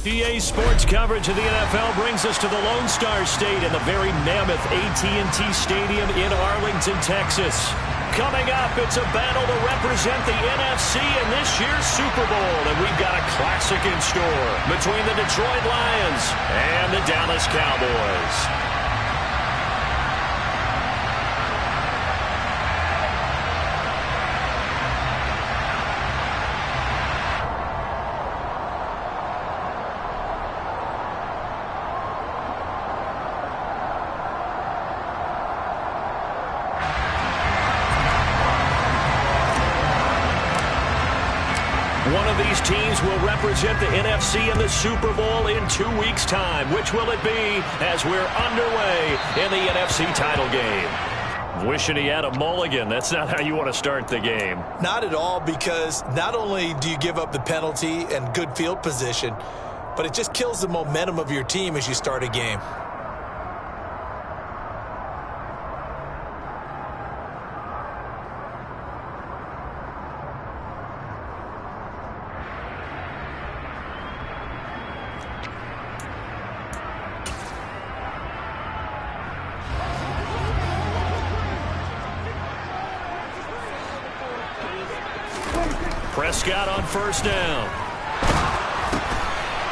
EA Sports coverage of the NFL brings us to the Lone Star State and the very mammoth AT&T Stadium in Arlington, Texas. Coming up, it's a battle to represent the NFC in this year's Super Bowl, and we've got a classic in store between the Detroit Lions and the Dallas Cowboys. One of these teams will represent the NFC in the Super Bowl in 2 weeks' time. Which will it be as we're underway in the NFC title game? Wishing he had a mulligan. That's not how you want to start the game. Not at all, because not only do you give up the penalty and good field position, but it just kills the momentum of your team as you start a game. Prescott on first down.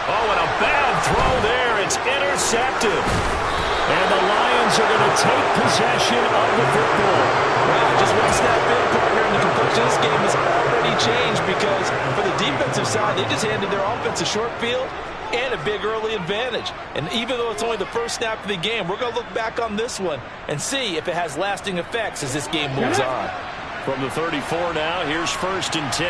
Oh, and a bad throw there. It's intercepted. And the Lions are going to take possession of the football. Wow, just one snap in, partner, and the complexion of this game has already changed, because for the defensive side, they just handed their offense a short field and a big early advantage. And even though it's only the first snap of the game, we're going to look back on this one and see if it has lasting effects as this game moves on. From the 34 now, here's first and 10.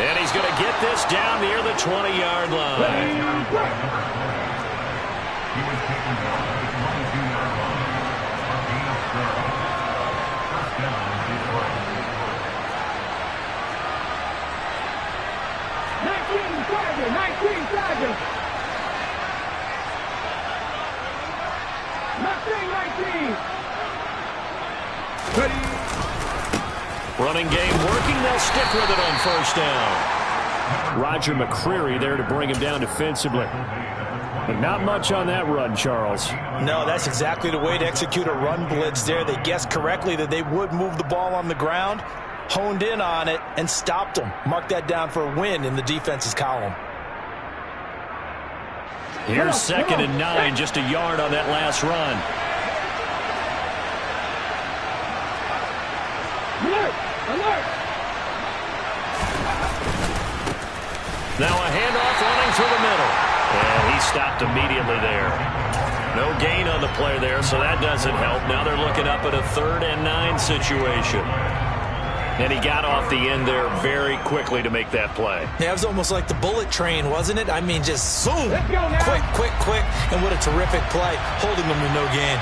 And he's going to get this down near the 20-yard line. Running game working. They'll stick with it on first down. Roger McCreary there to bring him down defensively. But not much on that run, Charles. No, that's exactly the way to execute a run blitz there. They guessed correctly that they would move the ball on the ground, honed in on it, and stopped them. Mark that down for a win in the defense's column. Here's second and 9, just a yard on that last run. Now a handoff running through the middle. And he stopped immediately there. No gain on the play there, so that doesn't help. Now they're looking up at a 3rd and 9 situation. And he got off the end there very quickly to make that play. Yeah, it was almost like the bullet train, wasn't it? I mean, just zoom, quick, quick, quick. And what a terrific play, holding them to no gain.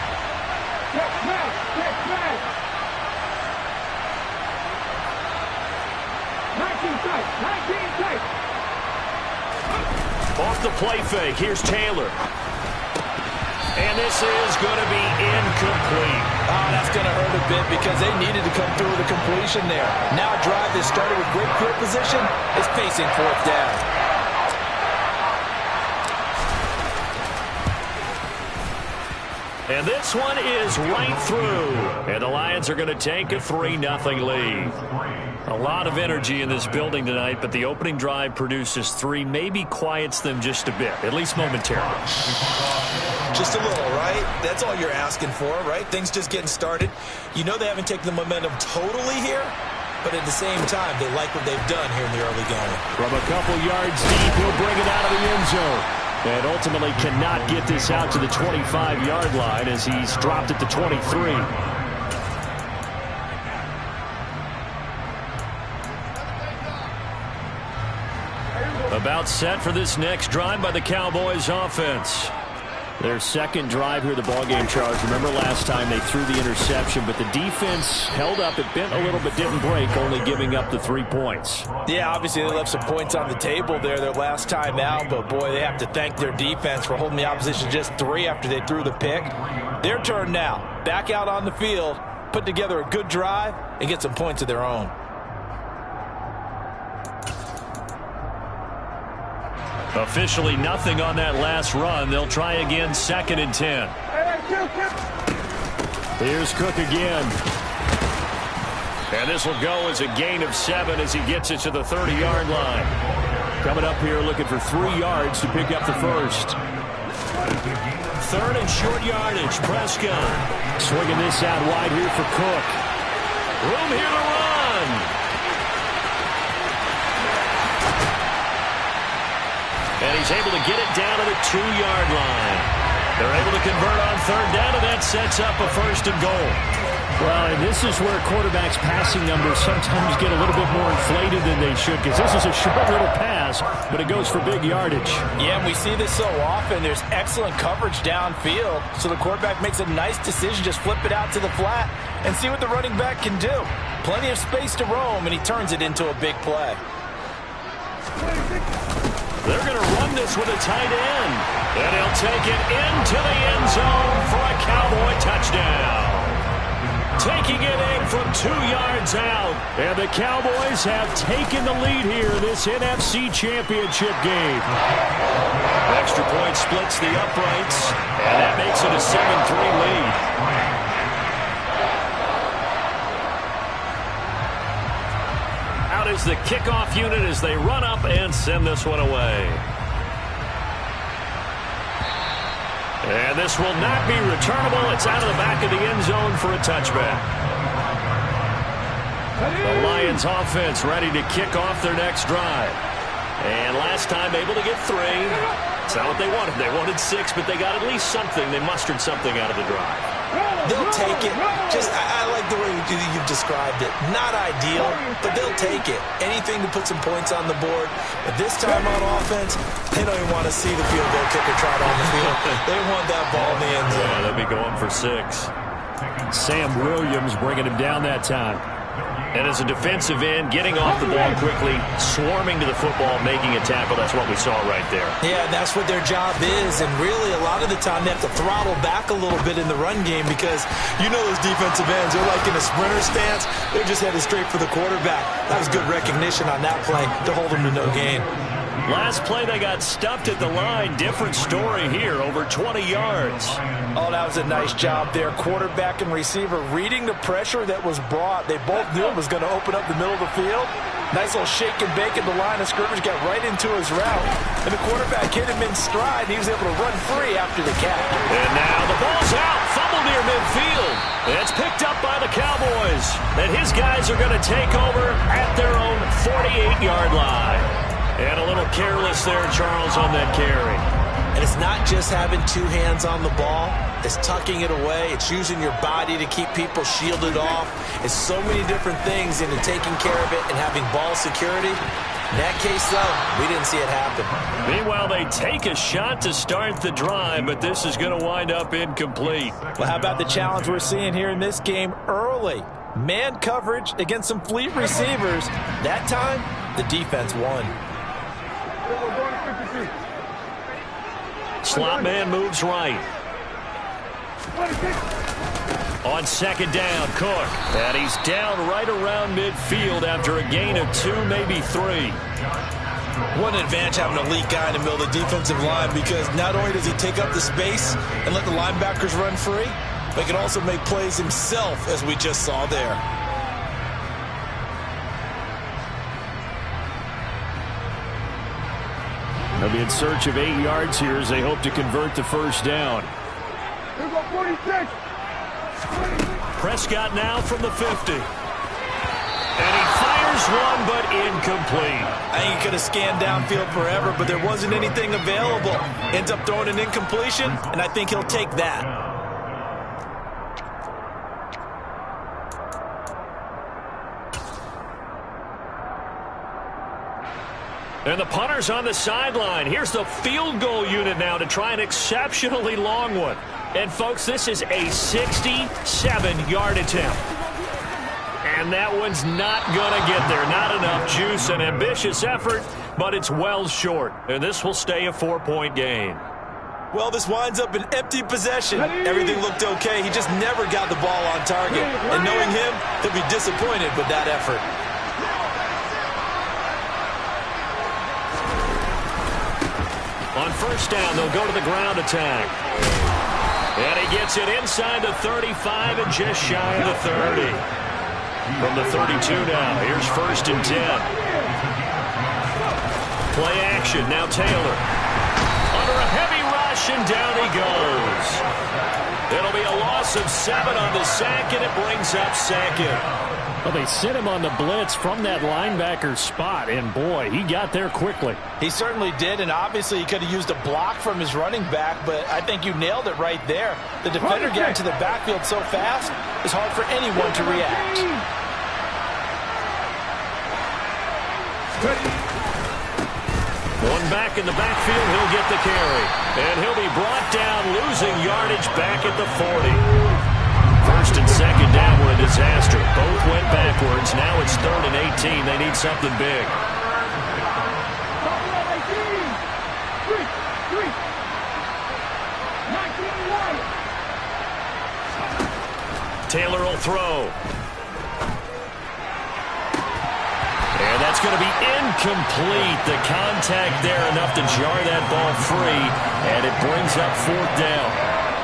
Off the play fake, here's Taylor. And this is going to be incomplete. Oh, that's going to hurt a bit, because they needed to come through with a completion there. Now a drive that started with great field position is facing 4th down. And this one is right through. And the Lions are going to take a 3-0 lead. A lot of energy in this building tonight, but the opening drive produces 3, maybe quiets them just a bit, at least momentarily. Just a little, right? That's all you're asking for, right? Things just getting started. You know they haven't taken the momentum totally here, but at the same time, they like what they've done here in the early game. From a couple yards deep, he'll bring it out of the end zone. And ultimately cannot get this out to the 25-yard line as he's dropped at the 23. About set for this next drive by the Cowboys offense. Their second drive here, the ballgame, Charles. Remember last time they threw the interception, but the defense held up. It bent a little but didn't break, only giving up the 3 points. Yeah, obviously they left some points on the table there their last time out, but boy, they have to thank their defense for holding the opposition just 3 after they threw the pick. Their turn now. Back out on the field, put together a good drive, and get some points of their own. Officially nothing on that last run. They'll try again, 2nd and 10. Here's Cook again. And this will go as a gain of 7 as he gets it to the 30-yard line. Coming up here looking for 3 yards to pick up the first. 3rd and short yardage. Prescott swinging this out wide here for Cook. Room here to run. And he's able to get it down to the 2-yard line. They're able to convert on 3rd down, and that sets up a 1st and goal. Well, and this is where quarterbacks' passing numbers sometimes get a little bit more inflated than they should, because this is a short little pass, but it goes for big yardage. Yeah, and we see this so often. There's excellent coverage downfield, so the quarterback makes a nice decision, just flip it out to the flat and see what the running back can do. Plenty of space to roam, and he turns it into a big play. They're going to run this with a tight end. And he'll take it into the end zone for a Cowboy touchdown. Taking it in from 2 yards out. And the Cowboys have taken the lead here in this NFC Championship game. Extra point splits the uprights. And that makes it a 7-3 lead. Is the kickoff unit as they run up and send this one away. And this will not be returnable. It's out of the back of the end zone for a touchback. The Lions offense ready to kick off their next drive. And last time able to get 3. It's not what they wanted. They wanted 6, but they got at least something. They mustered something out of the drive. They'll take it. I like the way you've described it. Not ideal, but they'll take it. Anything to put some points on the board. But this time on offense, they don't even want to see the field goal kicker trot on the field. They want that ball in the end zone. Yeah, they'll be going for 6. Sam Williams bringing him down that time. And as a defensive end, getting off the ball quickly, swarming to the football, making a tackle. That's what we saw right there. Yeah, that's what their job is. And really, a lot of the time, they have to throttle back a little bit in the run game because you know those defensive ends, they're like in a sprinter stance. They're just headed straight for the quarterback. That was good recognition on that play to hold them to no gain. Last play, they got stuffed at the line. Different story here, over 20 yards. Oh, that was a nice job there. Quarterback and receiver reading the pressure that was brought. They both knew it was going to open up the middle of the field. Nice little shake and bake at the line of scrimmage, got right into his route. And the quarterback hit him in stride, and he was able to run free after the catch. And now the ball's out, fumbled near midfield. It's picked up by the Cowboys. And his guys are going to take over at their own 48-yard line. And a little careless there, Charles, on that carry. And it's not just having 2 hands on the ball. It's tucking it away. It's using your body to keep people shielded off. It's so many different things into taking care of it and having ball security. In that case, though, we didn't see it happen. Meanwhile, they take a shot to start the drive, but this is going to wind up incomplete. Well, how about the challenge we're seeing here in this game early? Man coverage against some fleet receivers. That time, the defense won. Slot man moves right. On 2nd down, Cook. And he's down right around midfield after a gain of 2, maybe 3. What an advantage having a elite guy in the middle of the defensive line, because not only does he take up the space and let the linebackers run free, but he can also make plays himself, as we just saw there. They'll be in search of 8 yards here as they hope to convert the 1st down. Prescott now from the 50. And he fires one, but incomplete. I think he could have scanned downfield forever, but there wasn't anything available. Ends up throwing an incompletion, and I think he'll take that. And the punter's on the sideline. Here's the field goal unit now to try an exceptionally long one. And, folks, this is a 67-yard attempt. And that one's not going to get there. Not enough juice. An ambitious effort, but it's well short. And this will stay a 4-point game. Well, this winds up an empty possession. Everything looked okay. He just never got the ball on target. And knowing him, he'll be disappointed with that effort. On first down, they'll go to the ground attack. And he gets it inside the 35 and just shy of the 30. From the 32 now, here's first and 10. Play action, now Taylor. Under a heavy rush, and down he goes. It'll be a loss of 7 on the sack, and it brings up second. Well, they sent him on the blitz from that linebacker spot, and boy, he got there quickly. He certainly did, and obviously he could have used a block from his running back, but I think you nailed it right there. The defender got into the backfield so fast, it's hard for anyone to react. One back in the backfield, he'll get the carry. And he'll be brought down, losing yardage back at the 40. First and second down were a disaster. Both went backwards. Now it's 3rd and 18. They need something big. Taylor will throw. And that's going to be incomplete. The contact there enough to jar that ball free. And it brings up 4th down.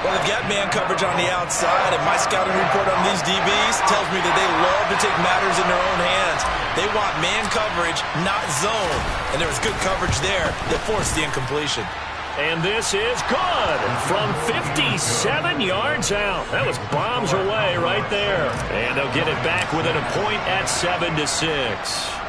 Well, they've got man coverage on the outside, and my scouting report on these DBs tells me that they love to take matters in their own hands. They want man coverage, not zone. And there was good coverage there that forced the incompletion. And this is good from 57 yards out. That was bombs away right there. And they'll get it back within a point at 7-6.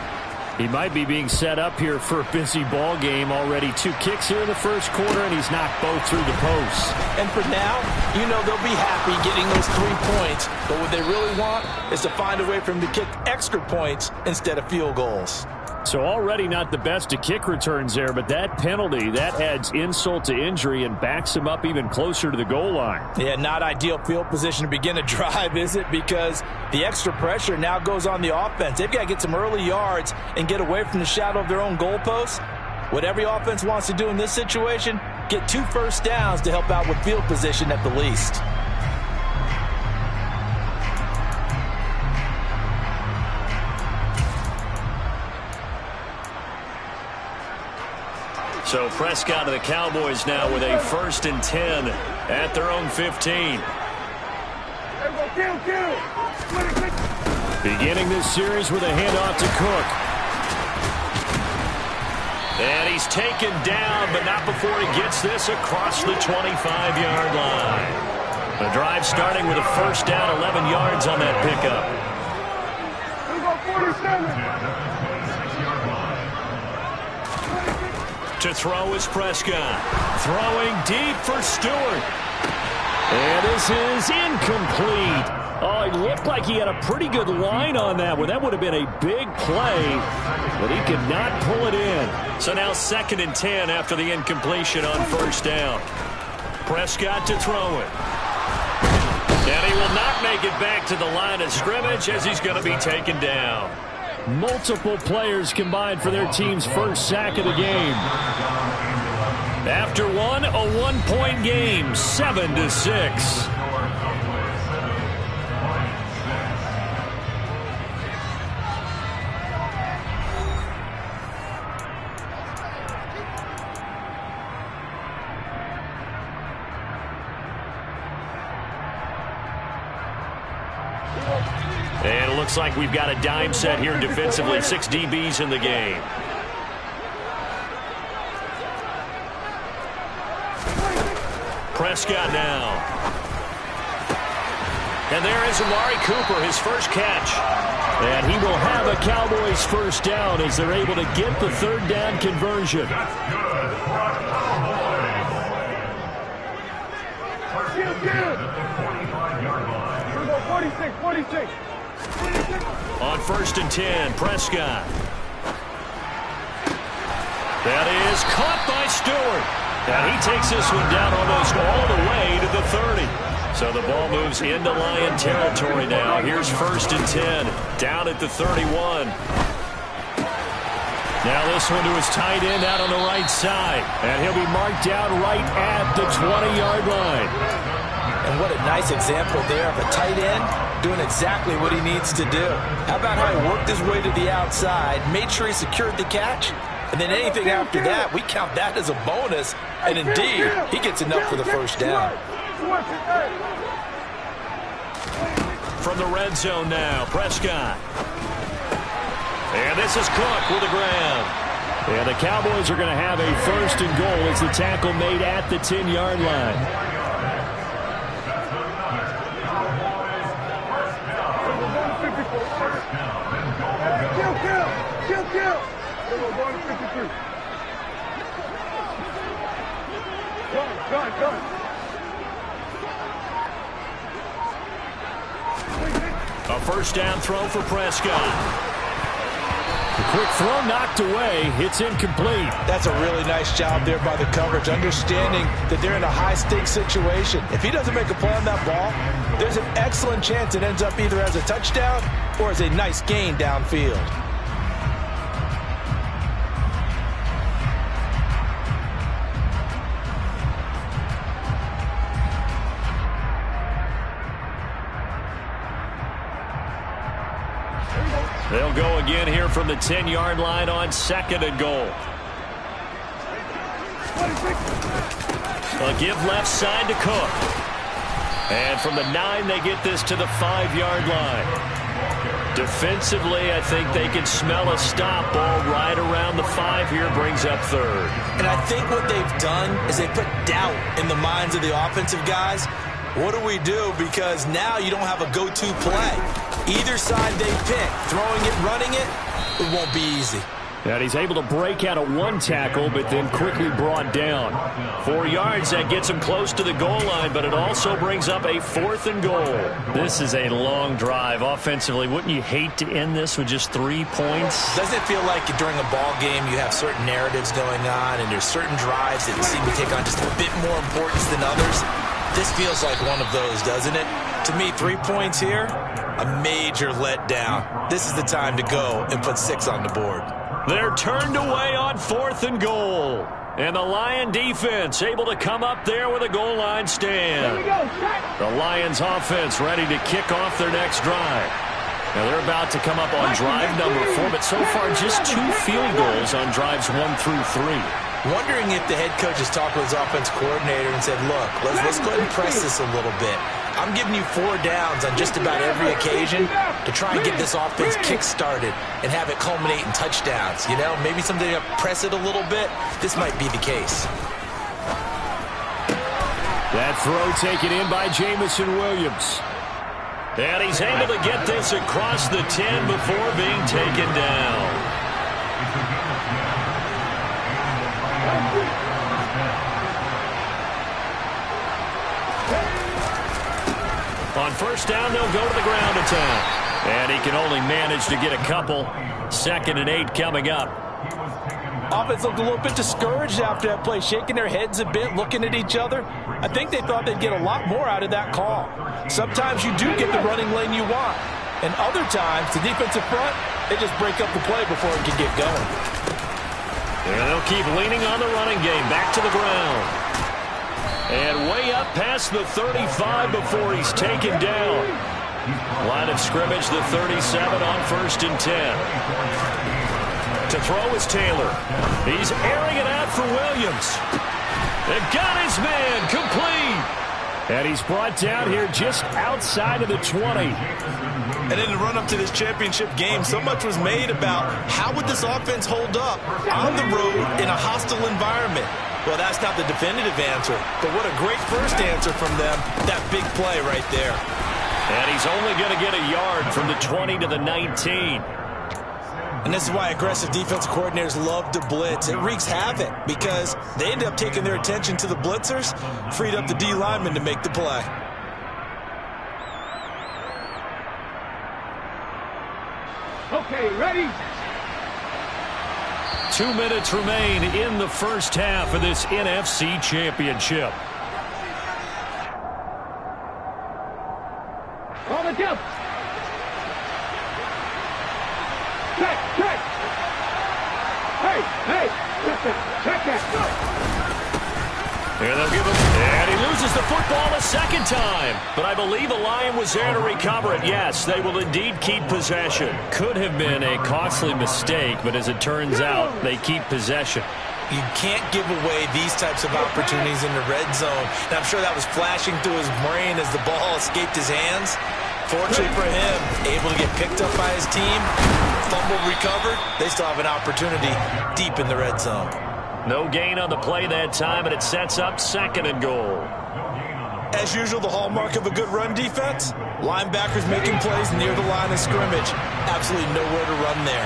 He might be being set up here for a busy ball game. Already 2 kicks here in the first quarter, and he's knocked both through the posts. And for now, you know they'll be happy getting those 3 points. But what they really want is to find a way for him to kick extra points instead of field goals. So already not the best of kick returns there, but that penalty, that adds insult to injury and backs him up even closer to the goal line. Yeah, not ideal field position to begin a drive, is it? Because the extra pressure now goes on the offense. They've got to get some early yards and get away from the shadow of their own goalposts. What every offense wants to do in this situation, get 2 first downs to help out with field position at the least. So Prescott of the Cowboys now with a 1st and 10 at their own 15. Beginning this series with a handoff to Cook. And he's taken down, but not before he gets this across the 25-yard line. The drive starting with a first down, 11 yards on that pickup. To throw is Prescott. Throwing deep for Stewart. And this is incomplete. Oh, it looked like he had a pretty good line on that one. That would have been a big play, but he could not pull it in. So now 2nd and 10 after the incompletion on first down. Prescott to throw it. And he will not make it back to the line of scrimmage as he's going to be taken down. Multiple players combined for their team's first sack of the game. After one, a 1-point game, 7-6. And it looks like we've got a dime set here defensively. 6 DBs in the game. Prescott now. And there is Amari Cooper, his first catch. And he will have a Cowboys first down as they're able to get the 3rd down conversion. On 1st and 10, Prescott. That is caught by Stewart. And he takes this one down almost all the way to the 30. So the ball moves into Lion territory now. Here's 1st and 10, down at the 31. Now this one to his tight end out on the right side. And he'll be marked down right at the 20-yard line. And what a nice example there of a tight end doing exactly what he needs to do. How about how he worked his way to the outside, made sure he secured the catch, and then anything after that, we count that as a bonus. And indeed, he gets enough for the first down. From the red zone now, Prescott. And this is Cook with the ground. And the Cowboys are going to have a 1st and goal as the tackle made at the 10-yard line. Kill. Go. A 1st down throw for Prescott. The quick throw knocked away. It's incomplete. That's a really nice job there by the coverage, understanding that they're in a high-stakes situation. If he doesn't make a play on that ball, there's an excellent chance it ends up either as a touchdown or as a nice gain downfield. They'll go again here from the 10-yard line on 2nd and goal. A give left side to Cook. And from the 9, they get this to the 5-yard line. Defensively, I think they can smell a stop ball right around the 5 here, brings up 3rd. And I think what they've done is they put doubt in the minds of the offensive guys. What do we do? Because now you don't have a go-to play. Either side they pick, throwing it, running it, it won't be easy. And he's able to break out of 1 tackle, but then quickly brought down. 4 yards, that gets him close to the goal line, but it also brings up a 4th and goal. This is a long drive offensively. Wouldn't you hate to end this with just 3 points? Doesn't it feel like during a ball game you have certain narratives going on, and there's certain drives that seem to take on just a bit more importance than others? This feels like one of those, doesn't it? To me, 3 points here, a major letdown. This is the time to go and put 6 on the board. They're turned away on 4th and goal. And the Lion defense able to come up there with a goal line stand. The Lions offense ready to kick off their next drive. Now they're about to come up on drive number 4, but so far just 2 field goals on drives 1 through 3. Wondering if the head coach has talked with his offense coordinator and said, look, let's go ahead and press this a little bit. I'm giving you 4 downs on just about every occasion to try and get this offense kick-started and have it culminate in touchdowns. You know, maybe someday to press it a little bit. This might be the case. That throw taken in by Jamison Williams. And he's able to get this across the 10 before being taken down. On 1st down, they'll go to the ground attack. And he can only manage to get a couple. 2nd and 8 coming up. Offense looked a little bit discouraged after that play, shaking their heads a bit, looking at each other. I think they thought they'd get a lot more out of that call. Sometimes you do get the running lane you want. And other times, the defensive front, they just break up the play before it can get going. And they'll keep leaning on the running game. Back to the ground. And way up past the 35 before he's taken down. Line of scrimmage, the 37 on 1st and 10. To throw is Taylor. He's airing it out for Williams. And got his man complete. And he's brought down here just outside of the 20. And in the run-up to this championship game, so much was made about how would this offense hold up on the road in a hostile environment. Well, that's not the definitive answer, but what a great first answer from them, that big play right there. And he's only going to get a yard from the 20 to the 19. And this is why aggressive defensive coordinators love to blitz. It wreaks havoc because they end up taking their attention to the blitzers, freed up the D lineman to make the play. Okay, ready? 2 minutes remain in the first half of this NFC Championship. On the jump. Check. Hey, check that. Here they'll give him, and he loses the football a second time. But I believe the Lion was there to recover it. Yes, they will indeed keep possession. Could have been a costly mistake, but as it turns out, they keep possession. You can't give away these types of opportunities in the red zone. And I'm sure that was flashing through his brain as the ball escaped his hands. Fortunately for him, able to get picked up by his team, fumble recovered, they still have an opportunity deep in the red zone. No gain on the play that time, and it sets up 2nd and goal. As usual, the hallmark of a good run defense, linebackers making plays near the line of scrimmage. Absolutely nowhere to run there.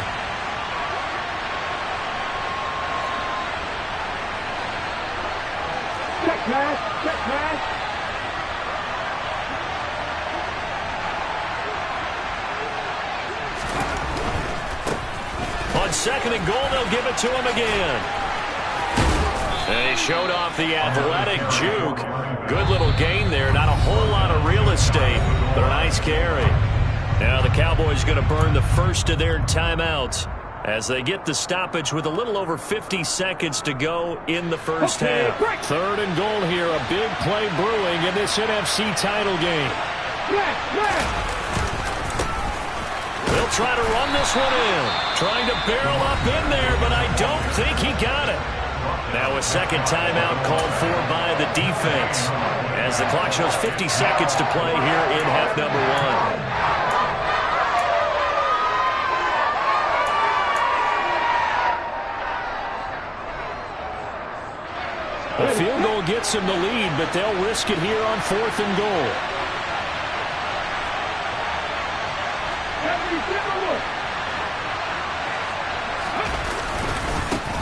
Check pass. On 2nd and goal, they'll give it to him again. And he showed off the athletic juke. Good little gain there. Not a whole lot of real estate, but a nice carry. Now the Cowboys going to burn the first of their timeouts as they get the stoppage with a little over 50 seconds to go in the first half. 3rd and goal here. A big play brewing in this NFC title game. They'll try to run this one in. Trying to barrel up in there, but I don't think he got it. Now a second timeout called for by the defense as the clock shows 50 seconds to play here in half number 1. A field goal gets them the lead, but they'll risk it here on 4th and goal.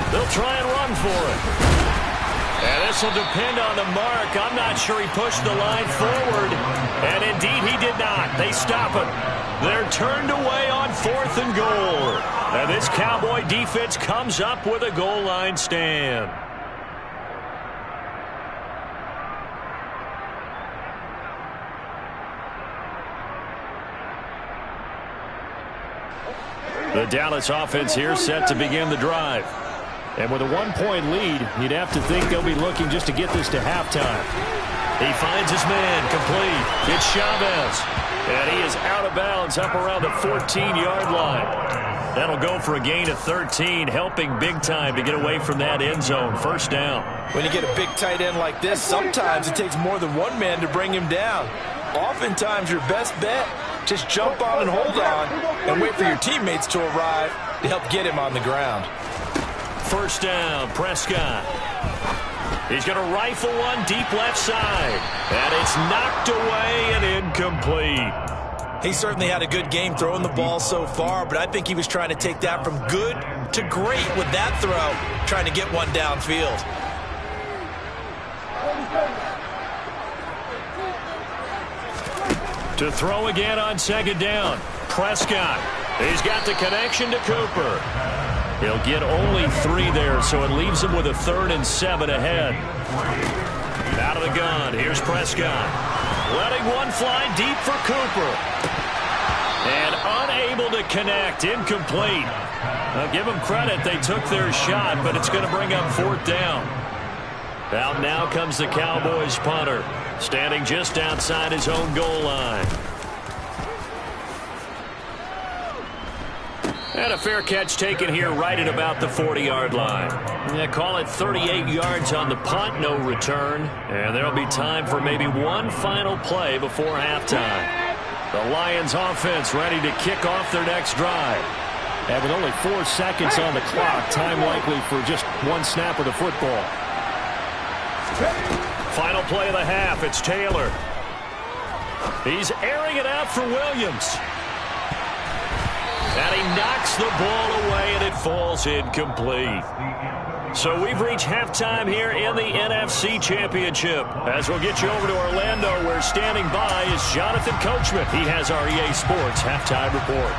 They'll try and run for it. And this will depend on the mark. I'm not sure he pushed the line forward. And indeed he did not. They stop him. They're turned away on 4th and goal. And this Cowboy defense comes up with a goal line stand. The Dallas offense here set to begin the drive. And with a 1-point lead, you'd have to think they'll be looking just to get this to halftime. He finds his man complete. It's Chavez. And he is out of bounds up around the 14-yard line. That'll go for a gain of 13, helping big time to get away from that end zone. First down. When you get a big tight end like this, sometimes it takes more than one man to bring him down. Oftentimes your best bet, just jump on and hold on and wait for your teammates to arrive to help get him on the ground. First down, Prescott. He's going to rifle one deep left side. And it's knocked away and incomplete. He certainly had a good game throwing the ball so far, but I think he was trying to take that from good to great with that throw, trying to get one downfield. To throw again on 2nd down. Prescott. He's got the connection to Cooper. He'll get only 3 there, so it leaves him with a 3rd and 7 ahead. Out of the gun, here's Prescott. Letting one fly deep for Cooper. And unable to connect, incomplete. Now give them credit, they took their shot, but it's going to bring up 4th down. Out now comes the Cowboys punter, standing just outside his own goal line. And a fair catch taken here right at about the 40-yard line. Yeah, call it 38 yards on the punt, no return. And there'll be time for maybe one final play before halftime. The Lions offense ready to kick off their next drive. And with only 4 seconds on the clock, time likely for just one snap of the football. Final play of the half, it's Taylor. He's airing it out for Williams. And he knocks the ball away, and it falls incomplete. So we've reached halftime here in the NFC Championship. As we'll get you over to Orlando, where standing by is Jonathan Coachman. He has our EA Sports halftime report.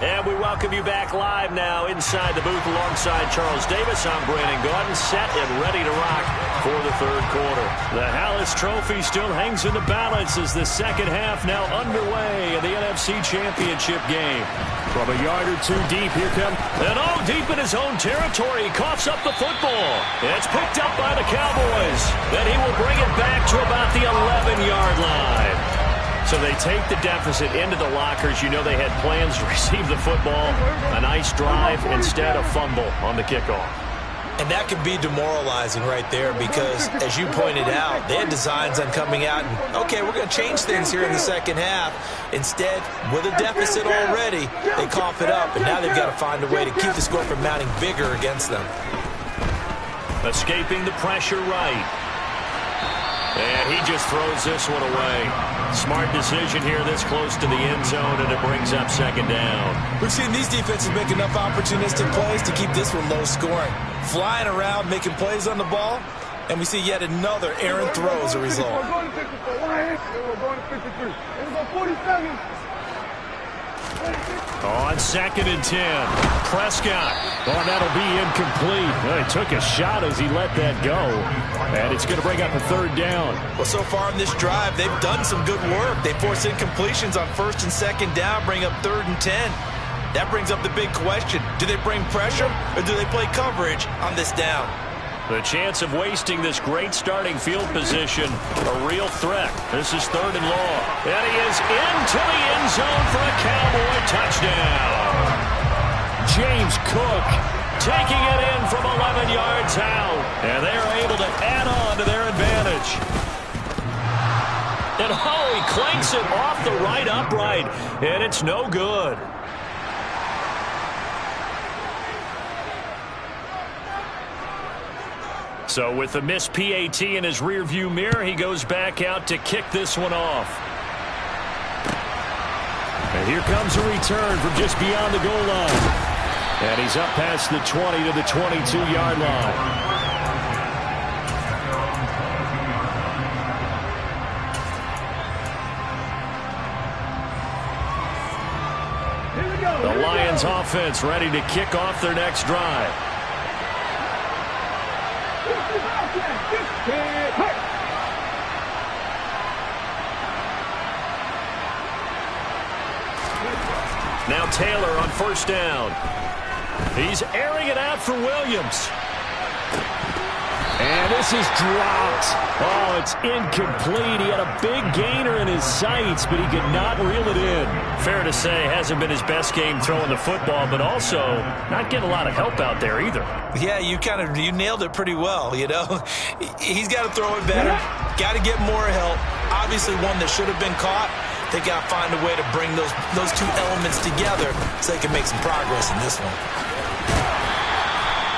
And we welcome you back live now inside the booth alongside Charles Davis. I'm Brandon Gaudin, set and ready to rock for the third quarter. The Hallis Trophy still hangs in the balance as the second half now underway in the NFC Championship game. From a yard or two deep, here comes... And deep in his own territory, he coughs up the football. It's picked up by the Cowboys. Then he will bring it back to about the 11-yard line. So they take the deficit into the lockers. You know they had plans to receive the football. A nice drive, instead a fumble on the kickoff. And that can be demoralizing right there because, as you pointed out, they had designs on coming out and, okay, we're going to change things here in the second half. Instead, with a deficit already, they cough it up, and now they've got to find a way to keep the score from mounting bigger against them. Escaping the pressure right. And he just throws this one away. Smart decision here this close to the end zone, and it brings up second down. We've seen these defenses make enough opportunistic plays to keep this one low scoring. Flying around, making plays on the ball, and we see yet another errant throw as a result. On 2nd and 10, Prescott. Oh, that'll be incomplete. Well, he took a shot as he let that go, and it's going to bring up a third down. Well, so far in this drive, they've done some good work. They force incompletions on 1st and 2nd down, bring up 3rd and 10. That brings up the big question. Do they bring pressure, or do they play coverage on this down? The chance of wasting this great starting field position, a real threat. This is 3rd and long. And he is into the end zone for a Cowboy touchdown. James Cook taking it in from 11 yards out. And they're able to add on to their advantage. And he clanks it off the right upright. And it's no good. So with the missed PAT in his rearview mirror, he goes back out to kick this one off. And here comes a return from just beyond the goal line. And he's up past the 20 to the 22-yard line. The Lions offense ready to kick off their next drive. Now Taylor on 1st down. He's airing it out for Williams. And this is dropped. Oh, it's incomplete. He had a big gainer in his sights, but he could not reel it in. Fair to say, hasn't been his best game throwing the football, but also not getting a lot of help out there either. Yeah, you nailed it pretty well, you know. He's got to throw it better. Got to get more help. Obviously one that should have been caught. They got to find a way to bring those two elements together so they can make some progress in this one.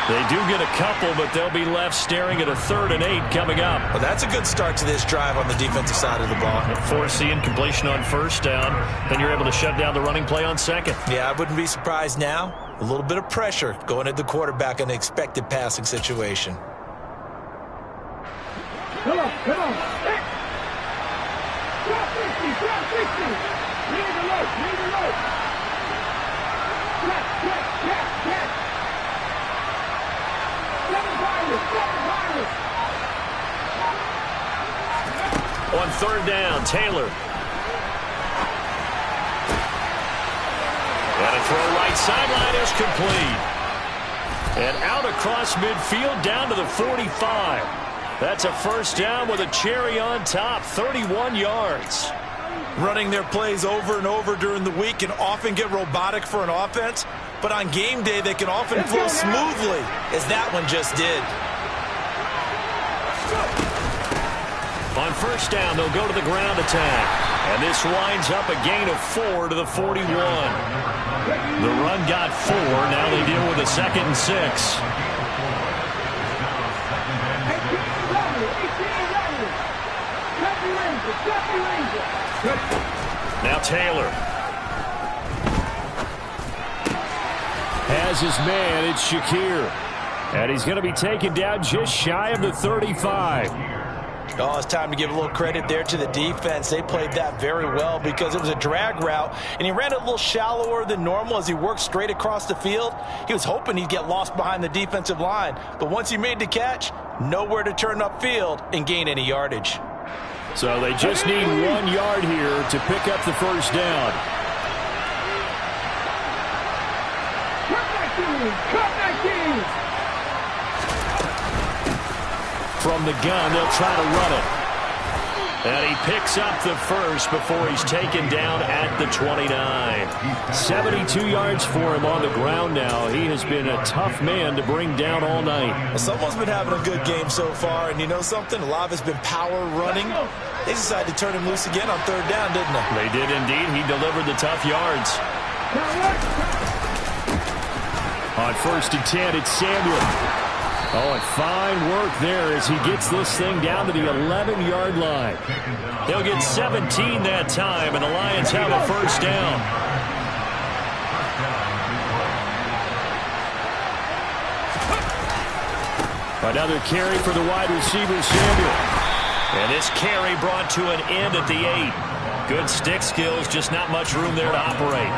They do get a couple, but they'll be left staring at a 3rd and 8 coming up. Well, that's a good start to this drive on the defensive side of the ball. Force the incompletion on 1st down. Then you're able to shut down the running play on 2nd. Yeah, I wouldn't be surprised now. A little bit of pressure going at the quarterback in an expected passing situation. Come on. Drop 60. Lead the load. Catch. On 3rd down, Taylor. And a throw right sideline is complete. And out across midfield down to the 45. That's a 1st down with a cherry on top, 31 yards. Running their plays over and over during the week can often get robotic for an offense, but on game day they can often flow smoothly, as that one just did. On 1st down, they'll go to the ground attack. And this winds up a gain of 4 to the 41. The run got 4. Now they deal with a 2nd and 6. Now Taylor. Has his man, it's Shakir. And he's going to be taken down just shy of the 35. Oh, it's time to give a little credit there to the defense. They played that very well because it was a drag route, and he ran it a little shallower than normal as he worked straight across the field. He was hoping he'd get lost behind the defensive line, but once he made the catch, nowhere to turn upfield and gain any yardage. So they just need 1 yard here to pick up the first down. Cut that game! From the gun, they'll try to run it. And he picks up the first before he's taken down at the 29. 72 yards for him on the ground now. He has been a tough man to bring down all night. Well, someone's been having a good game so far, and you know something? A lot of it's been power running. They decided to turn him loose again on third down, didn't they? They did indeed. He delivered the tough yards. On 1st and 10, it's Samuel. Oh, and fine work there as he gets this thing down to the 11-yard line. They'll get 17 that time, and the Lions have a first down. Another carry for the wide receiver, Samuel. And this carry brought to an end at the 8. Good stick skills, just not much room there to operate.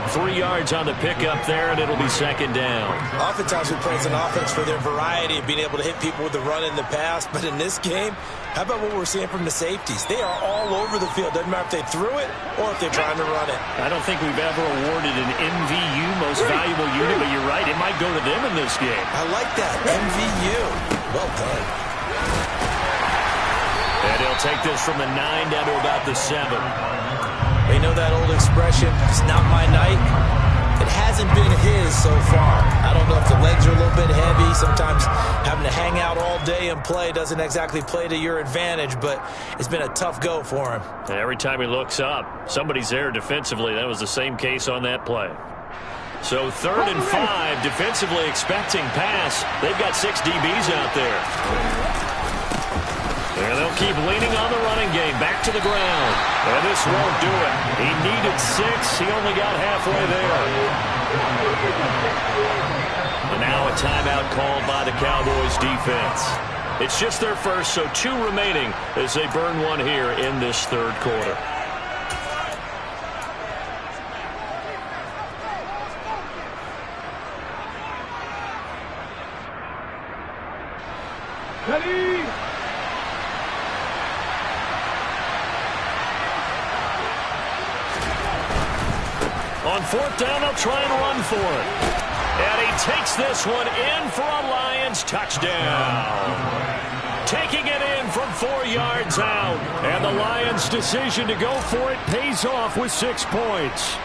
3 yards on the pickup there, and it'll be second down. Oftentimes we praise an offense for their variety of being able to hit people with the run in the pass, but in this game, how about what we're seeing from the safeties? They are all over the field. Doesn't matter if they threw it or if they're trying to run it. I don't think we've ever awarded an MVU, most valuable unit, but you're right, it might go to them in this game. I like that, MVU. Well done. And he'll take this from the 9 down to about the 7. You know that old expression, it's not my night? It hasn't been his so far. I don't know if the legs are a little bit heavy. Sometimes having to hang out all day and play doesn't exactly play to your advantage, but it's been a tough go for him. And every time he looks up, somebody's there defensively. That was the same case on that play. So 3rd and 5, defensively expecting pass. They've got 6 DBs out there. And they'll keep leaning on the running game. Back to the ground. And this won't do it. He needed 6. He only got halfway there. And now a timeout called by the Cowboys defense. It's just their first, so 2 remaining as they burn one here in this 3rd quarter. Ready? On 4th down, they'll try and run for it. And he takes this one in for a Lions touchdown. Taking it in from 4 yards out. And the Lions' decision to go for it pays off with 6 points.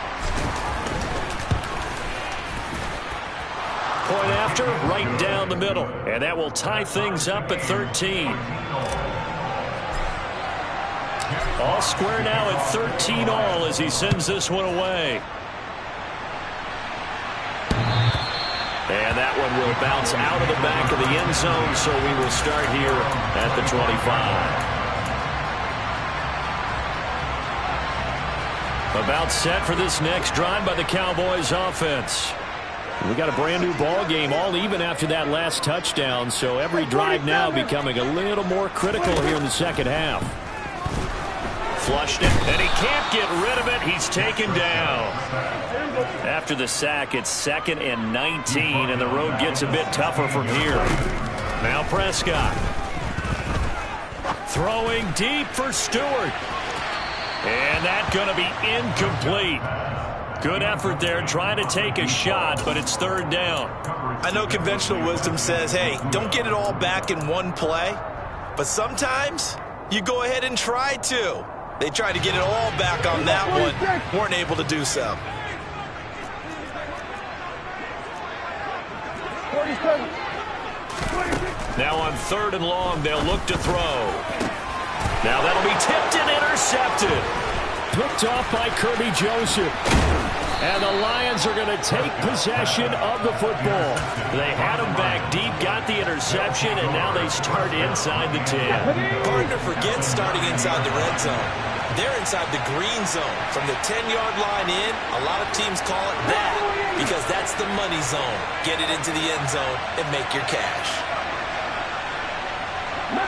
Point after, right down the middle. And that will tie things up at 13. All square now at 13 all as he sends this one away. And that one will bounce out of the back of the end zone, so we will start here at the 25. About set for this next drive by the Cowboys offense. We got a brand new ball game, all even after that last touchdown, so every drive now becoming a little more critical here in the second half. Flushed it, and he can't get rid of it. He's taken down. After the sack, it's 2nd and 19, and the road gets a bit tougher from here. Now Prescott. Throwing deep for Stewart. And that's going to be incomplete. Good effort there, trying to take a shot, but it's 3rd down. I know conventional wisdom says, hey, don't get it all back in one play. But sometimes you go ahead and try to. They tried to get it all back on that one. Weren't able to do so. 47. Now on 3rd and long, they'll look to throw. Now that'll be tipped and intercepted. Picked off by Kirby Joseph. And the Lions are going to take possession of the football. They had him back deep, got the interception, and now they start inside the 10. Hard to forget starting inside the red zone. They're inside the green zone. From the 10-yard line in, a lot of teams call it that because that's the money zone. Get it into the end zone and make your cash. 19.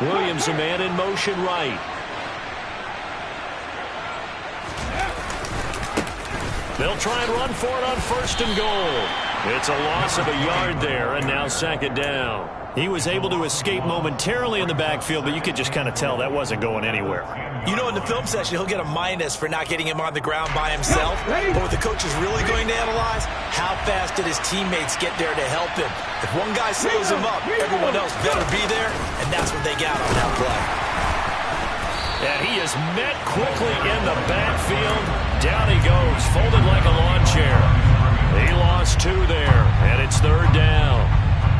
Williams, a man in motion right. They'll try and run for it on 1st and goal. It's a loss of a yard there, and now 2nd down. He was able to escape momentarily in the backfield, but you could just kind of tell that wasn't going anywhere. You know, in the film session, he'll get a minus for not getting him on the ground by himself. But what the coach is really going to analyze, how fast did his teammates get there to help him? If one guy slows him up, everyone else better be there, and that's what they got on that play. And he is met quickly in the backfield. Down he goes, folded like a lawn chair. He lost 2 there, and it's 3rd down.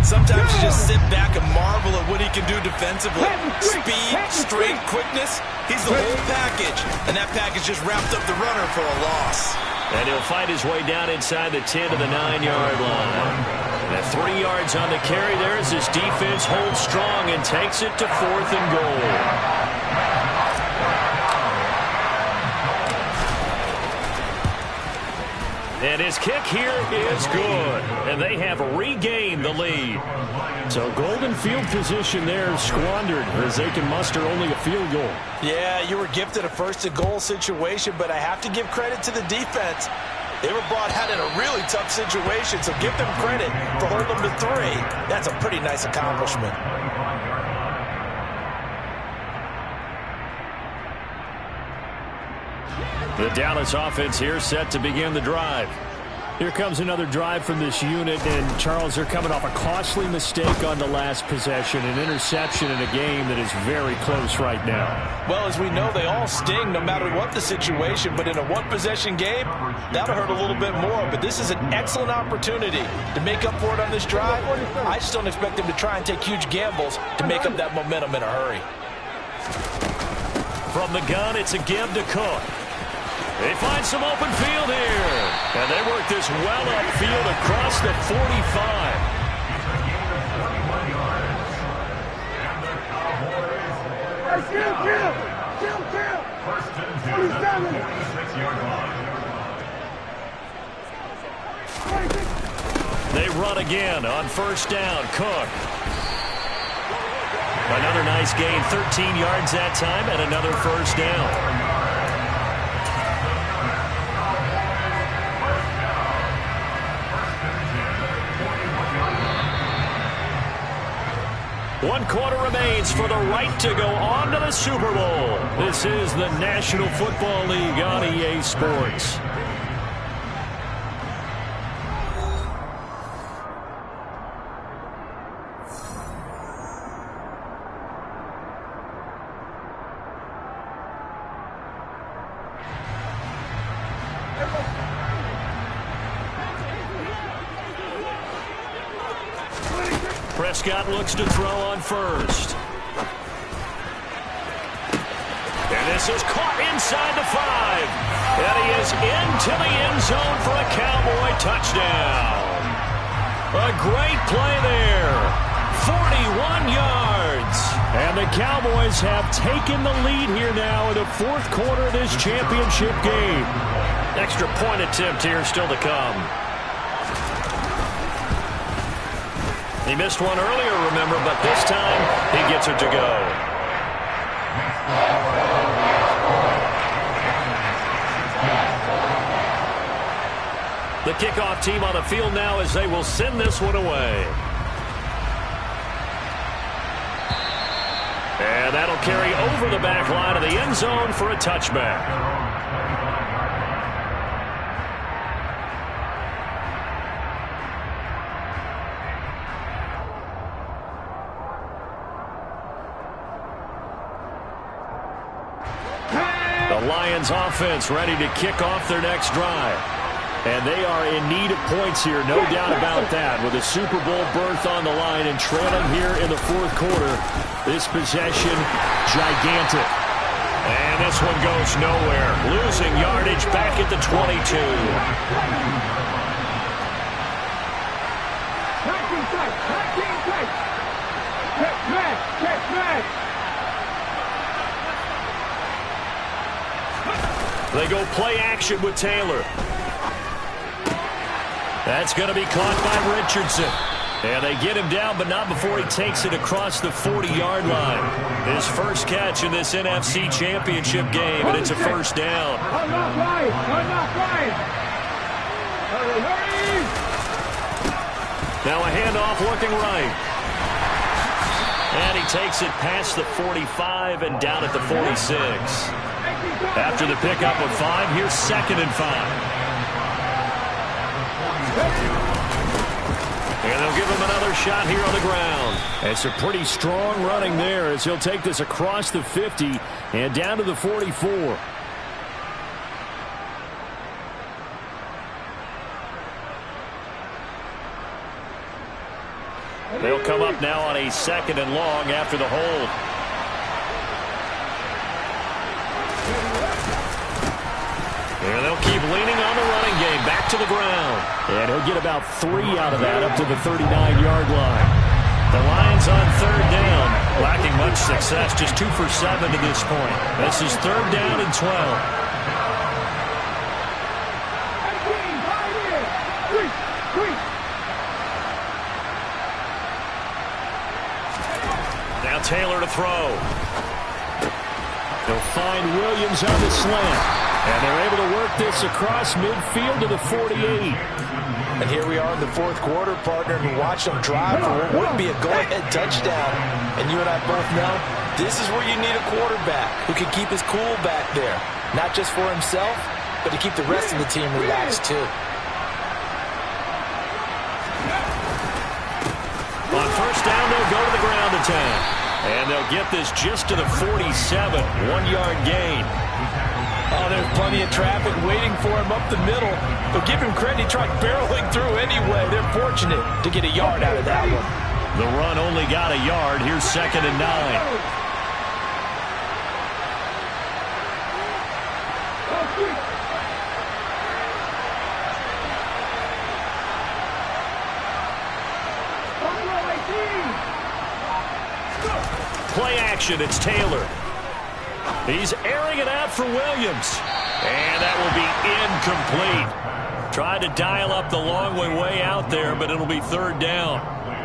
Sometimes you just sit back and marvel at what he can do defensively. Speed, strength, quickness, he's the whole package. And that package just wrapped up the runner for a loss. And he'll fight his way down inside the 10 to the 9-yard line. And at 3 yards on the carry there as his defense holds strong and takes it to 4th and goal. And his kick here is good. And they have regained the lead. So golden field position there squandered as they can muster only a field goal. Yeah, you were gifted a 1st and goal situation, but I have to give credit to the defense. They were brought out in a really tough situation, so give them credit for holding them to 3. That's a pretty nice accomplishment. The Dallas offense here set to begin the drive. Here comes another drive from this unit, and Charles, they're coming off a costly mistake on the last possession, an interception in a game that is very close right now. Well, as we know, they all sting no matter what the situation, but in a one-possession game, that'll hurt a little bit more. But this is an excellent opportunity to make up for it on this drive. I just don't expect them to try and take huge gambles to make up that momentum in a hurry. From the gun, it's a give to Cook. They find some open field here. And they work this well upfield across the 45. They run again on 1st down. Cook. Another nice gain, 13 yards that time, and another 1st down. One quarter remains for the right to go on to the Super Bowl. This is the National Football League on EA Sports. Prescott looks to throw on 1st. And this is caught inside the 5. And he is into the end zone for a Cowboy touchdown. A great play there. 41 yards. And the Cowboys have taken the lead here now in the 4th quarter of this championship game. Extra point attempt here still to come. He missed one earlier, remember, but this time he gets it to go. The kickoff team on the field now as they will send this one away. And that'll carry over the back line of the end zone for a touchback. The Lions offense ready to kick off their next drive. And they are in need of points here, no doubt about that. With a Super Bowl berth on the line and trailing here in the 4th quarter, this possession, gigantic. And this one goes nowhere. Losing yardage back at the 22. They go play action with Taylor. That's going to be caught by Richardson. And they get him down, but not before he takes it across the 40-yard line. His first catch in this NFC Championship game, and it's a first down. Now a handoff looking right. And he takes it past the 45 and down at the 46. After the pickup of 5, here's 2nd and 5. And they'll give him another shot here on the ground. It's a pretty strong running there as he'll take this across the 50 and down to the 44. They'll come up now on a 2nd and long after the hold. And they'll keep leaning on the running game. Back to the ground. And he'll get about 3 out of that up to the 39-yard line. The Lions on 3rd down. Lacking much success. Just 2 for 7 to this point. This is 3rd down and 12. Now Taylor to throw. They'll find Williams on the slant. And they're able to work this across midfield to the 48. And here we are in the 4th quarter, partner, and watch them drive for what would be a go-ahead touchdown. And you and I both know this is where you need a quarterback who can keep his cool back there. Not just for himself, but to keep the rest of the team relaxed too. On 1st down, they'll go to the ground attack. And they'll get this just to the 47, 1-yard gain. Oh, there's plenty of traffic waiting for him up the middle. But give him credit, he tried barreling through anyway. They're fortunate to get a yard out of that one. The run only got a yard. Here's 2nd and 9. Play action, it's Taylor. He's airing it out for Williams. And that will be incomplete. Tried to dial up the long way out there, but it'll be 3rd down.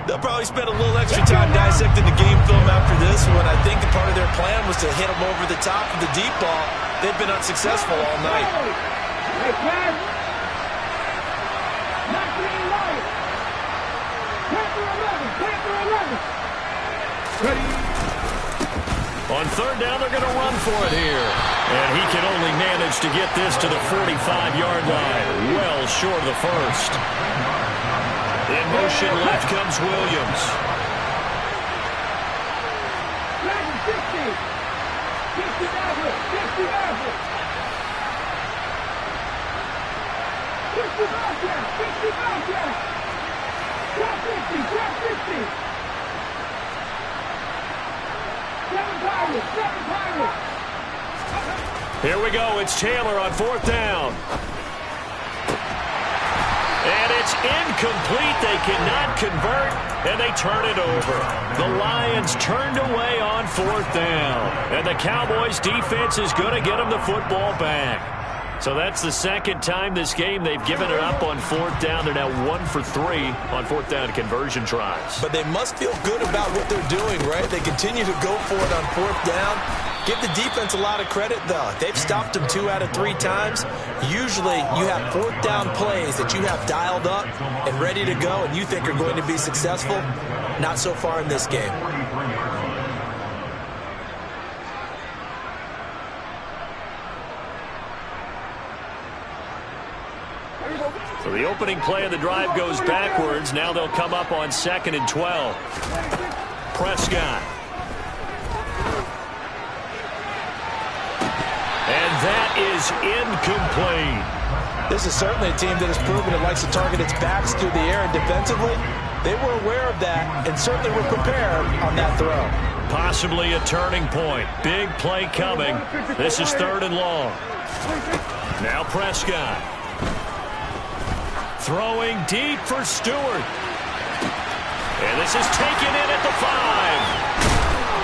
They'll probably spend a little extra time dissecting the game film after this one. I think the part of their plan was to hit them over the top of the deep ball. They've been unsuccessful all night. On 3rd down, they're going to run for it here. And he can only manage to get this to the 45-yard line. Well short of the 1st. In motion left comes Williams. 50. Here we go. It's Taylor on 4th down. And it's incomplete. They cannot convert, and they turn it over. The Lions turned away on 4th down. And the Cowboys defense is going to get them the football back. So that's the 2nd time this game they've given it up on 4th down. They're now 1 for 3 on 4th down conversion tries. But they must feel good about what they're doing, right? They continue to go for it on 4th down. Give the defense a lot of credit, though. They've stopped them 2 out of 3 times. Usually you have 4th down plays that you have dialed up and ready to go and you think are going to be successful. Not so far in this game. So the opening play of the drive goes backwards. Now they'll come up on 2nd and 12. Prescott. And that is incomplete. This is certainly a team that has proven it likes to target its backs through the air, and defensively, they were aware of that and certainly were prepared on that throw. Possibly a turning point. Big play coming. This is 3rd and long. Now Prescott. Throwing deep for Stewart. And this is taken in at the 5.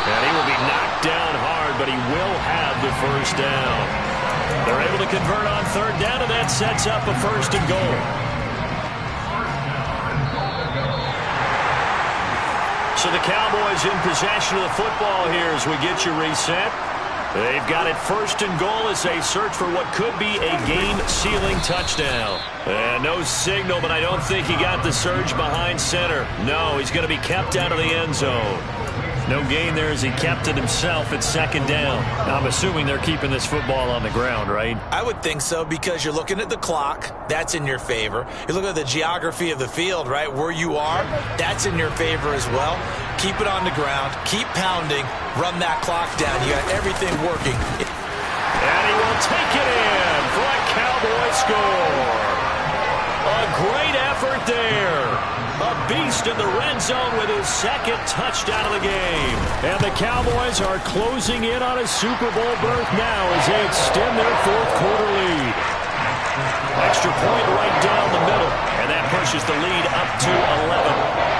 And he will be knocked down hard, but he will have the 1st down. They're able to convert on 3rd down, and that sets up a 1st and goal. the Cowboys in possession of the football here as we get you reset. They've got it first and goal as they search for what could be a game-sealing touchdown. No signal, but I don't think he got the surge behind center. No, he's going to be kept out of the end zone. No gain there as he kept it himself at second down. I'm assuming they're keeping this football on the ground, right? I would think so because you're looking at the clock. That's in your favor. You look at the geography of the field, right, where you are. That's in your favor as well. Keep it on the ground. Keep pounding. Run that clock down. You got everything working. And he will take it in for a Cowboy score. A great effort there. A beast in the red zone with his second touchdown of the game. And the Cowboys are closing in on a Super Bowl berth now as they extend their fourth quarter lead. Extra point right down the middle. And that pushes the lead up to 11.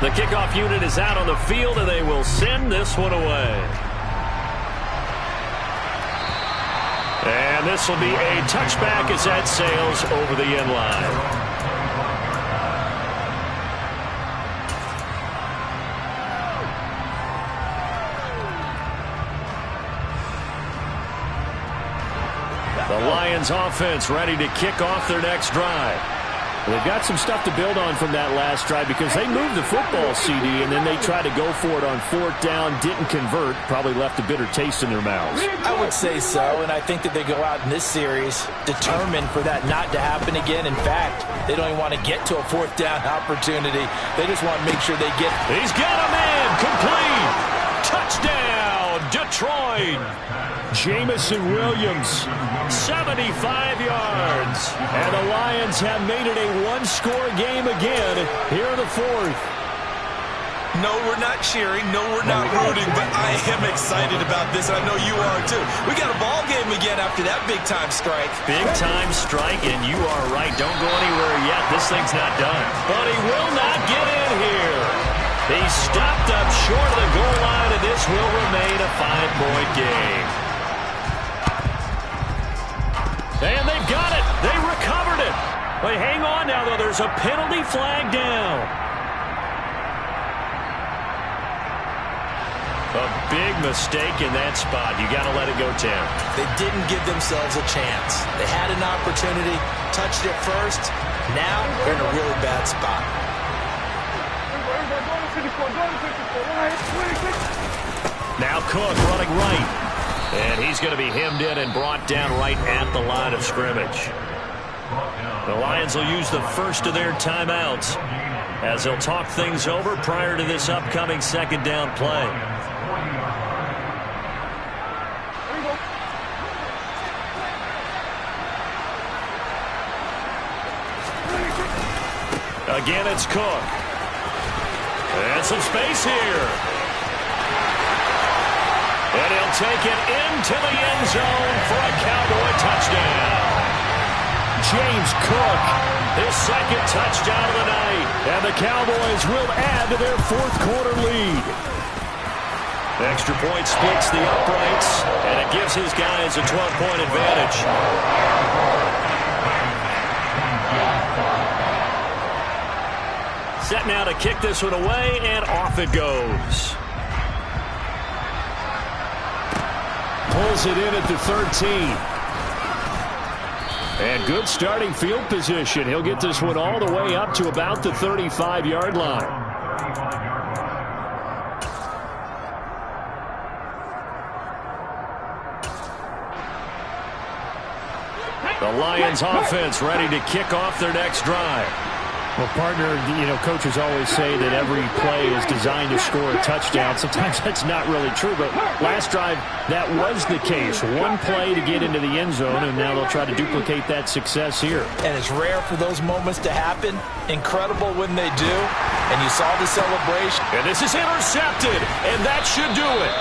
The kickoff unit is out on the field, and they will send this one away. And this will be a touchback as that sails over the end line. The Lions offense ready to kick off their next drive. They've got some stuff to build on from that last drive because they moved the football, CD, and then they tried to go for it on fourth down, didn't convert, probably left a bitter taste in their mouths. I would say so, and I think that they go out in this series determined for that not to happen again. In fact, they don't even want to get to a fourth down opportunity. They just want to make sure they get. He's got a man complete. Touchdown, Detroit. Jamison Williams, 75 yards. And the Lions have made it a one-score game again here in the fourth. No, we're not cheering. No, we're not rooting, but I am excited about this. I know you are, too. We got a ball game again after that big-time strike. Big-time strike, and you are right. Don't go anywhere yet. This thing's not done. But he will not get in here. He stopped up short of the goal line, and this will remain a 5-point game. And they've got it. They recovered it. But hang on now, though. There's a penalty flag down. A big mistake in that spot. You got to let it go, Tim. They didn't give themselves a chance. They had an opportunity, touched it first. Now they're in a really bad spot. Now Cook running right. And he's going to be hemmed in and brought down right at the line of scrimmage. The Lions will use the first of their timeouts as they'll talk things over prior to this upcoming second down play. Again, it's Cook. And some space here. And he'll take it into the end zone for a Cowboy touchdown. James Cook, his second touchdown of the night. And the Cowboys will add to their fourth quarter lead. Extra point splits the uprights, and it gives his guys a 12-point advantage. Set now to kick this one away, and off it goes. Pulls it in at the 13. And good starting field position. He'll get this one all the way up to about the 35-yard line. The Lions offense ready to kick off their next drive. Well, partner, coaches always say that every play is designed to score a touchdown. Sometimes that's not really true, but last drive, that was the case. One play to get into the end zone, and now they'll try to duplicate that success here. And it's rare for those moments to happen. Incredible when they do. And you saw the celebration. And this is intercepted, and that should do it.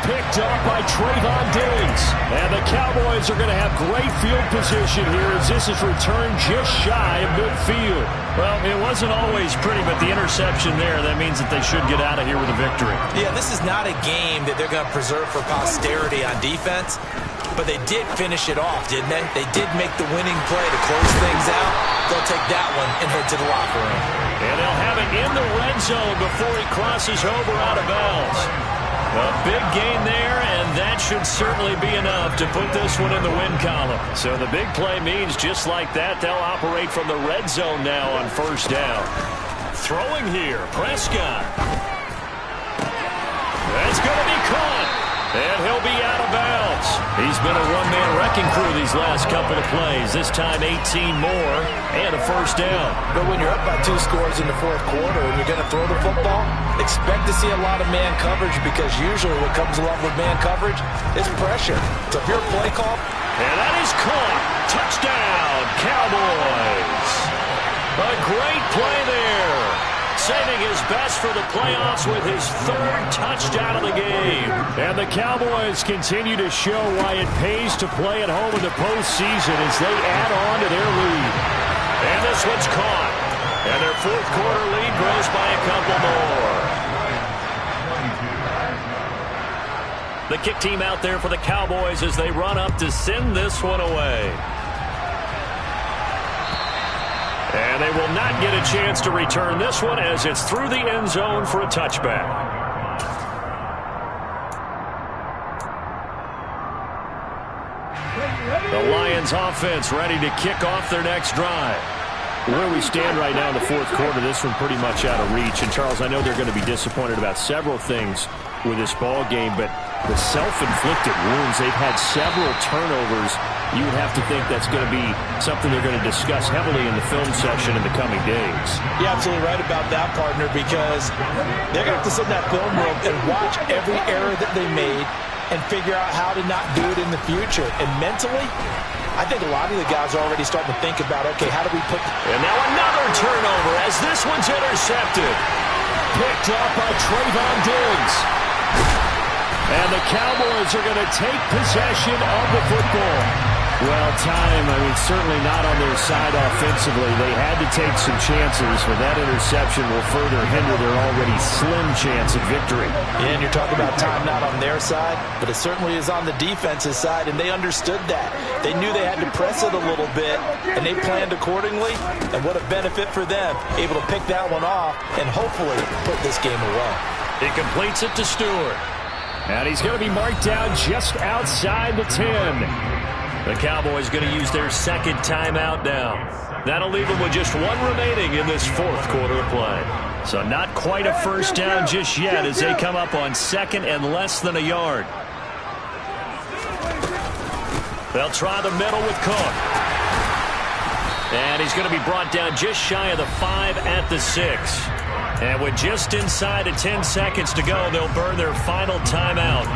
Picked up by Trayvon Diggs. And the Cowboys are going to have great field position here as this is returned just shy of midfield. Well, it wasn't always pretty, but the interception there, that means that they should get out of here with a victory. Yeah, this is not a game that they're going to preserve for posterity on defense. but they did finish it off, didn't they? They did make the winning play to close things out. They'll take that one and head to the locker room. And they'll have it in the red zone before he crosses over out of bounds. A big gain there, and that should certainly be enough to put this one in the win column. So the big play means just like that, they'll operate from the red zone now on first down. Throwing here, Prescott. That's going to be caught, and he'll be out of bounds. He's been a one-man wrecking crew these last couple of plays. This time 18 more and a first down. But when you're up by 2 scores in the fourth quarter and you're going to throw the football, expect to see a lot of man coverage, because usually what comes along with man coverage is pressure. So if you're a play call, and that is caught. Touchdown, Cowboys. A great play there. Saving his best for the playoffs with his 3rd touchdown of the game. And the Cowboys continue to show why it pays to play at home in the postseason as they add on to their lead. And this one's caught. And their fourth quarter lead grows by a couple more. The kick team out there for the Cowboys as they run up to send this one away. And they will not get a chance to return this one as it's through the end zone for a touchback. The Lions offense ready to kick off their next drive. Where we stand right now in the fourth quarter, this one pretty much out of reach. And, Charles, I know they're going to be disappointed about several things with this ball game, but the self-inflicted wounds, they've had several turnovers. You would have to think that's going to be something they're going to discuss heavily in the film session in the coming days. you're absolutely right about that, partner, because they're going to have to sit in that film room and watch every error that they made and figure out how to not do it in the future. And mentally, I think a lot of the guys are already starting to think about, okay, how do we put... And now another turnover as this one's intercepted. Picked up by Trayvon Diggs. And the Cowboys are going to take possession of the football. Well, time, certainly not on their side offensively. They had to take some chances, but that interception will further hinder their already slim chance of victory. Yeah, and you're talking about time not on their side, but it certainly is on the defense's side, and they understood that. They knew they had to press it a little bit, and they planned accordingly, and what a benefit for them, able to pick that one off and hopefully put this game away. He completes it to Stewart. And he's going to be marked down just outside the 10. The Cowboys going to use their 2nd timeout now. That'll leave them with just 1 remaining in this fourth quarter of play. So not quite a first down just yet as they come up on 2nd and less than a yard. They'll try the middle with Cook. And he's going to be brought down just shy of the 5 at the 6. And with just inside of 10 seconds to go, they'll burn their final timeout.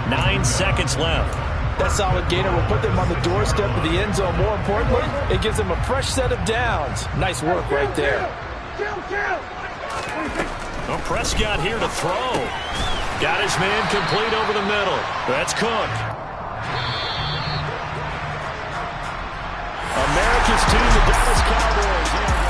9 seconds left. That solid gainer will put them on the doorstep of the end zone. More importantly, it gives them a fresh set of downs. Nice work right there. Well, Prescott here to throw. Got his man complete over the middle. That's Cook. America's team, the Dallas Cowboys.